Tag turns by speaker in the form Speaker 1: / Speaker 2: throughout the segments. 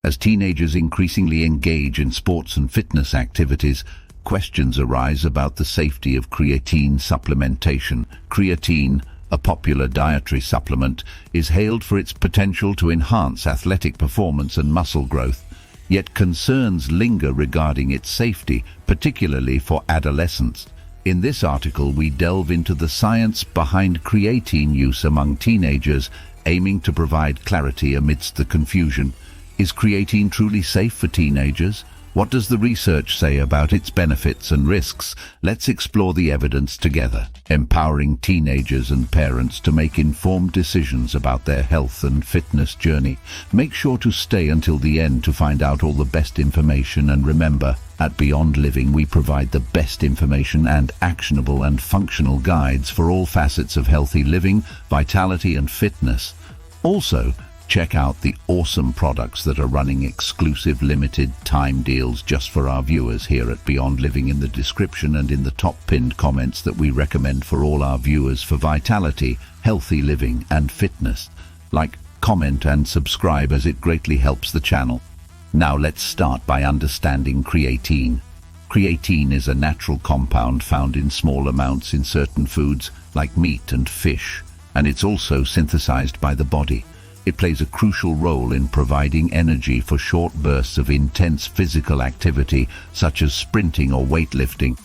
Speaker 1: As teenagers increasingly engage in sports and fitness activities, questions arise about the safety of creatine supplementation. Creatine, a popular dietary supplement, is hailed for its potential to enhance athletic performance and muscle growth, yet concerns linger regarding its safety, particularly for adolescents. In this article, we delve into the science behind creatine use among teenagers, aiming to provide clarity amidst the confusion. Is creatine truly safe for teenagers? What does the research say about its benefits and risks? Let's explore the evidence together, empowering teenagers and parents to make informed decisions about their health and fitness journey. Make sure to stay until the end to find out all the best information, and remember, at Beyond Living we provide the best information and actionable and functional guides for all facets of healthy living, vitality and fitness. Also, check out the awesome products that are running exclusive limited time deals just for our viewers here at Beyond Living in the description and in the top pinned comments that we recommend for all our viewers for vitality, healthy living and fitness. Like, comment and subscribe as it greatly helps the channel. Now let's start by understanding creatine. Creatine is a natural compound found in small amounts in certain foods like meat and fish, and it's also synthesized by the body. It plays a crucial role in providing energy for short bursts of intense physical activity, such as sprinting or weightlifting.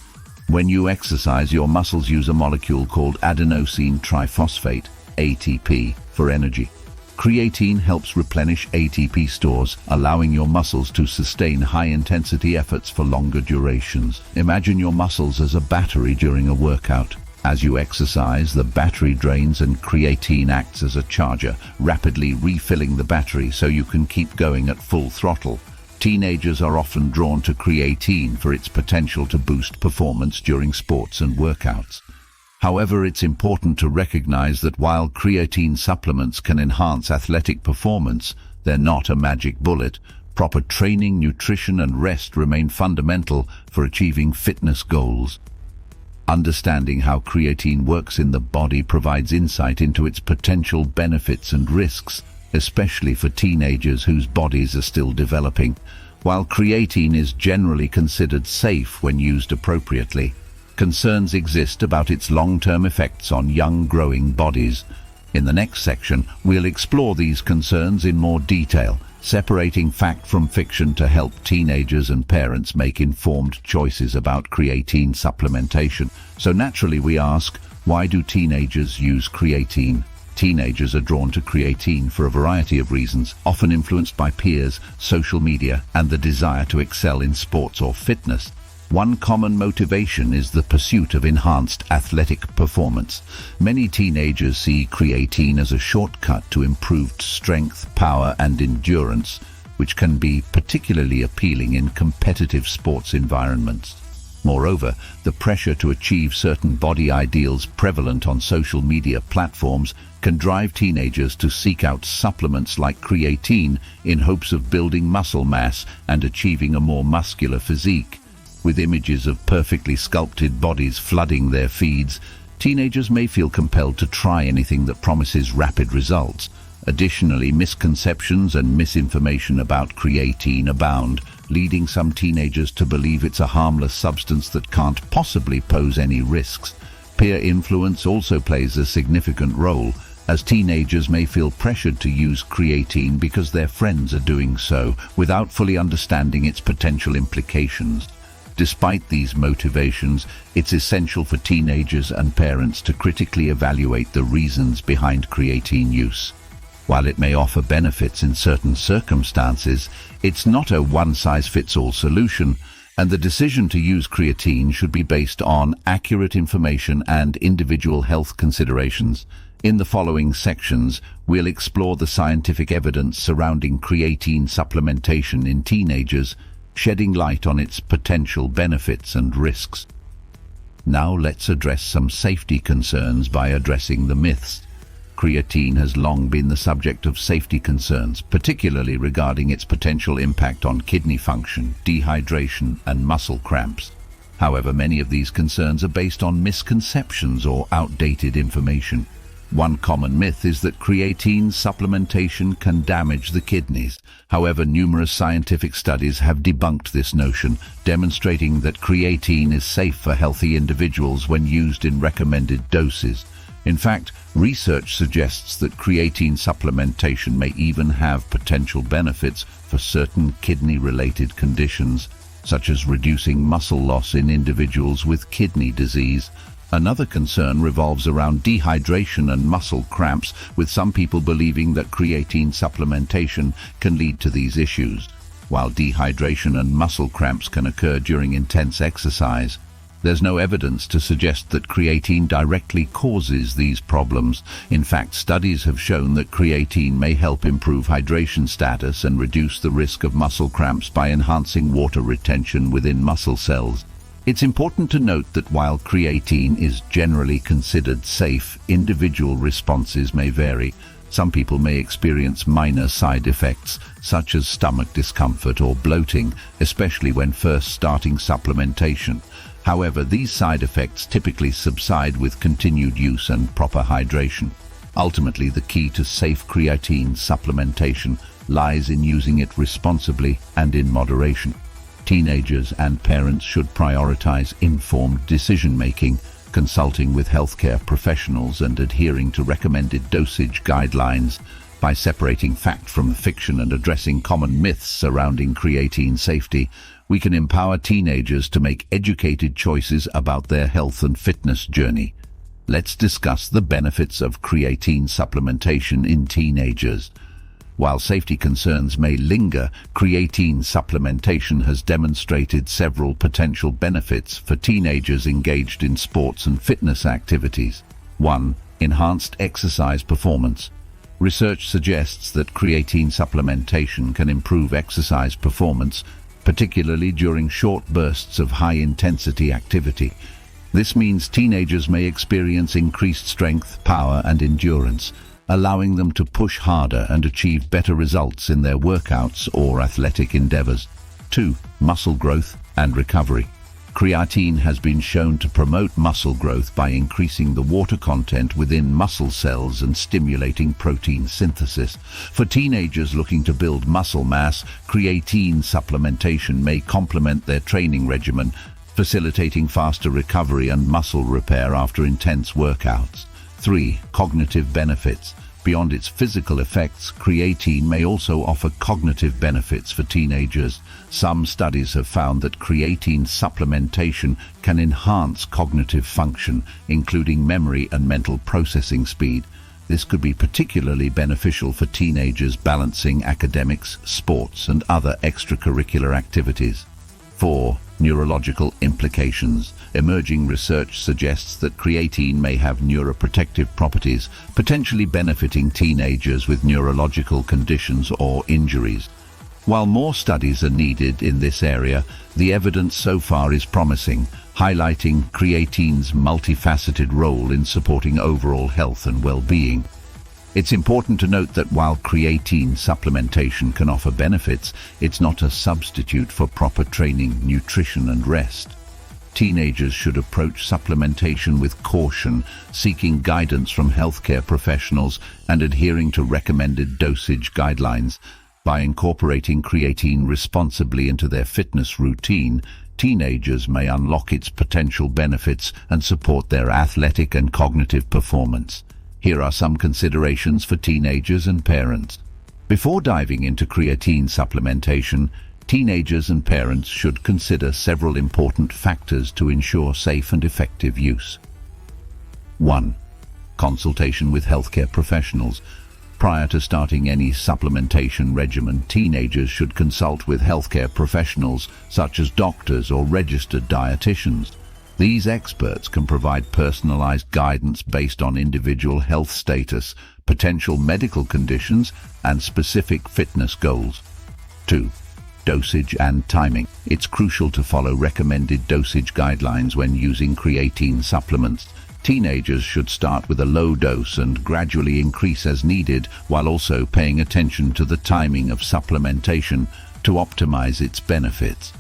Speaker 1: When you exercise, your muscles use a molecule called adenosine triphosphate, ATP, for energy. Creatine helps replenish ATP stores, allowing your muscles to sustain high-intensity efforts for longer durations. Imagine your muscles as a battery during a workout. As you exercise, the battery drains and creatine acts as a charger, rapidly refilling the battery so you can keep going at full throttle. Teenagers are often drawn to creatine for its potential to boost performance during sports and workouts. However, it's important to recognize that while creatine supplements can enhance athletic performance, they're not a magic bullet. Proper training, nutrition, and rest remain fundamental for achieving fitness goals. Understanding how creatine works in the body provides insight into its potential benefits and risks, especially for teenagers whose bodies are still developing. While creatine is generally considered safe when used appropriately, concerns exist about its long-term effects on young growing bodies. In the next section, we'll explore these concerns in more detail, separating fact from fiction to help teenagers and parents make informed choices about creatine supplementation. So naturally we ask, why do teenagers use creatine? Teenagers are drawn to creatine for a variety of reasons, often influenced by peers, social media, and the desire to excel in sports or fitness. One common motivation is the pursuit of enhanced athletic performance. Many teenagers see creatine as a shortcut to improved strength, power, and endurance, which can be particularly appealing in competitive sports environments. Moreover, the pressure to achieve certain body ideals prevalent on social media platforms can drive teenagers to seek out supplements like creatine in hopes of building muscle mass and achieving a more muscular physique. With images of perfectly sculpted bodies flooding their feeds, teenagers may feel compelled to try anything that promises rapid results. Additionally, misconceptions and misinformation about creatine abound, leading some teenagers to believe it's a harmless substance that can't possibly pose any risks. Peer influence also plays a significant role, as teenagers may feel pressured to use creatine because their friends are doing so, without fully understanding its potential implications. Despite these motivations, it's essential for teenagers and parents to critically evaluate the reasons behind creatine use. While it may offer benefits in certain circumstances, it's not a one-size-fits-all solution, and the decision to use creatine should be based on accurate information and individual health considerations. In the following sections, we'll explore the scientific evidence surrounding creatine supplementation in teenagers, shedding light on its potential benefits and risks. Now let's address some safety concerns by addressing the myths. Creatine has long been the subject of safety concerns, particularly regarding its potential impact on kidney function, dehydration, and muscle cramps. However, many of these concerns are based on misconceptions or outdated information. One common myth is that creatine supplementation can damage the kidneys. However, numerous scientific studies have debunked this notion, demonstrating that creatine is safe for healthy individuals when used in recommended doses. In fact, research suggests that creatine supplementation may even have potential benefits for certain kidney-related conditions, such as reducing muscle loss in individuals with kidney disease. Another concern revolves around dehydration and muscle cramps, with some people believing that creatine supplementation can lead to these issues. While dehydration and muscle cramps can occur during intense exercise, there's no evidence to suggest that creatine directly causes these problems. In fact, studies have shown that creatine may help improve hydration status and reduce the risk of muscle cramps by enhancing water retention within muscle cells. It's important to note that while creatine is generally considered safe, individual responses may vary. Some people may experience minor side effects, such as stomach discomfort or bloating, especially when first starting supplementation. However, these side effects typically subside with continued use and proper hydration. Ultimately, the key to safe creatine supplementation lies in using it responsibly and in moderation. Teenagers and parents should prioritize informed decision-making, consulting with healthcare professionals and adhering to recommended dosage guidelines. By separating fact from fiction and addressing common myths surrounding creatine safety, we can empower teenagers to make educated choices about their health and fitness journey. Let's discuss the benefits of creatine supplementation in teenagers. While safety concerns may linger, creatine supplementation has demonstrated several potential benefits for teenagers engaged in sports and fitness activities. 1. Enhanced exercise performance. Research suggests that creatine supplementation can improve exercise performance, particularly during short bursts of high-intensity activity. This means teenagers may experience increased strength, power, and endurance, allowing them to push harder and achieve better results in their workouts or athletic endeavors. 2. Muscle growth and recovery. Creatine has been shown to promote muscle growth by increasing the water content within muscle cells and stimulating protein synthesis. For teenagers looking to build muscle mass, creatine supplementation may complement their training regimen, facilitating faster recovery and muscle repair after intense workouts. 3. Cognitive benefits. Beyond its physical effects, creatine may also offer cognitive benefits for teenagers. Some studies have found that creatine supplementation can enhance cognitive function, including memory and mental processing speed. This could be particularly beneficial for teenagers balancing academics, sports, and other extracurricular activities. 4. Neurological implications. Emerging research suggests that creatine may have neuroprotective properties, potentially benefiting teenagers with neurological conditions or injuries. While more studies are needed in this area, the evidence so far is promising, highlighting creatine's multifaceted role in supporting overall health and well-being. It's important to note that while creatine supplementation can offer benefits, it's not a substitute for proper training, nutrition, and rest. Teenagers should approach supplementation with caution, seeking guidance from healthcare professionals and adhering to recommended dosage guidelines. By incorporating creatine responsibly into their fitness routine, teenagers may unlock its potential benefits and support their athletic and cognitive performance. Here are some considerations for teenagers and parents. Before diving into creatine supplementation, teenagers and parents should consider several important factors to ensure safe and effective use. 1. Consultation with healthcare professionals. Prior to starting any supplementation regimen, teenagers should consult with healthcare professionals such as doctors or registered dietitians. These experts can provide personalized guidance based on individual health status, potential medical conditions, and specific fitness goals. 2. Dosage and timing. It's crucial to follow recommended dosage guidelines when using creatine supplements. Teenagers should start with a low dose and gradually increase as needed, while also paying attention to the timing of supplementation to optimize its benefits.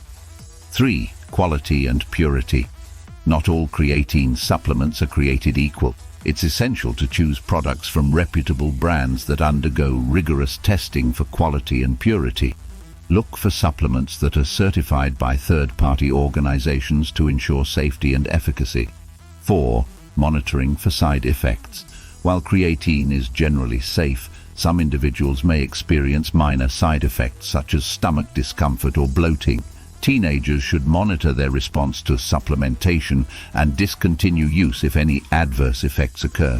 Speaker 1: 3. Quality and purity. Not all creatine supplements are created equal. It's essential to choose products from reputable brands that undergo rigorous testing for quality and purity. Look for supplements that are certified by third-party organizations to ensure safety and efficacy. 4. Monitoring for side effects. While creatine is generally safe, some individuals may experience minor side effects such as stomach discomfort or bloating. Teenagers should monitor their response to supplementation and discontinue use if any adverse effects occur.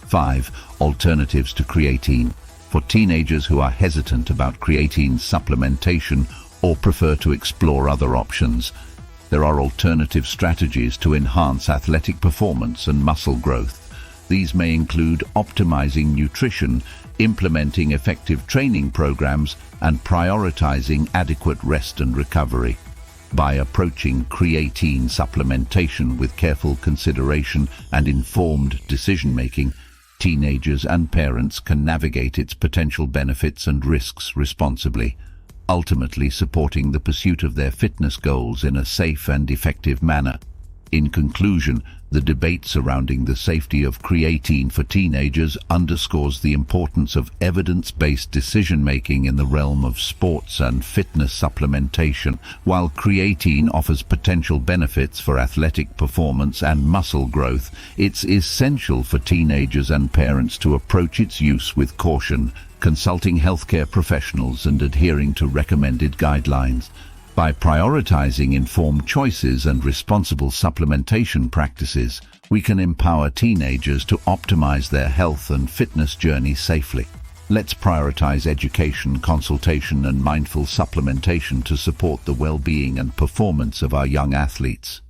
Speaker 1: 5. Alternatives to creatine. For teenagers who are hesitant about creatine supplementation or prefer to explore other options, there are alternative strategies to enhance athletic performance and muscle growth. These may include optimizing nutrition, implementing effective training programs, and prioritizing adequate rest and recovery. By approaching creatine supplementation with careful consideration and informed decision-making, teenagers and parents can navigate its potential benefits and risks responsibly, ultimately supporting the pursuit of their fitness goals in a safe and effective manner. In conclusion, the debate surrounding the safety of creatine for teenagers underscores the importance of evidence-based decision-making in the realm of sports and fitness supplementation. While creatine offers potential benefits for athletic performance and muscle growth, it's essential for teenagers and parents to approach its use with caution, consulting healthcare professionals and adhering to recommended guidelines. By prioritizing informed choices and responsible supplementation practices, we can empower teenagers to optimize their health and fitness journey safely. Let's prioritize education, consultation, and mindful supplementation to support the well-being and performance of our young athletes.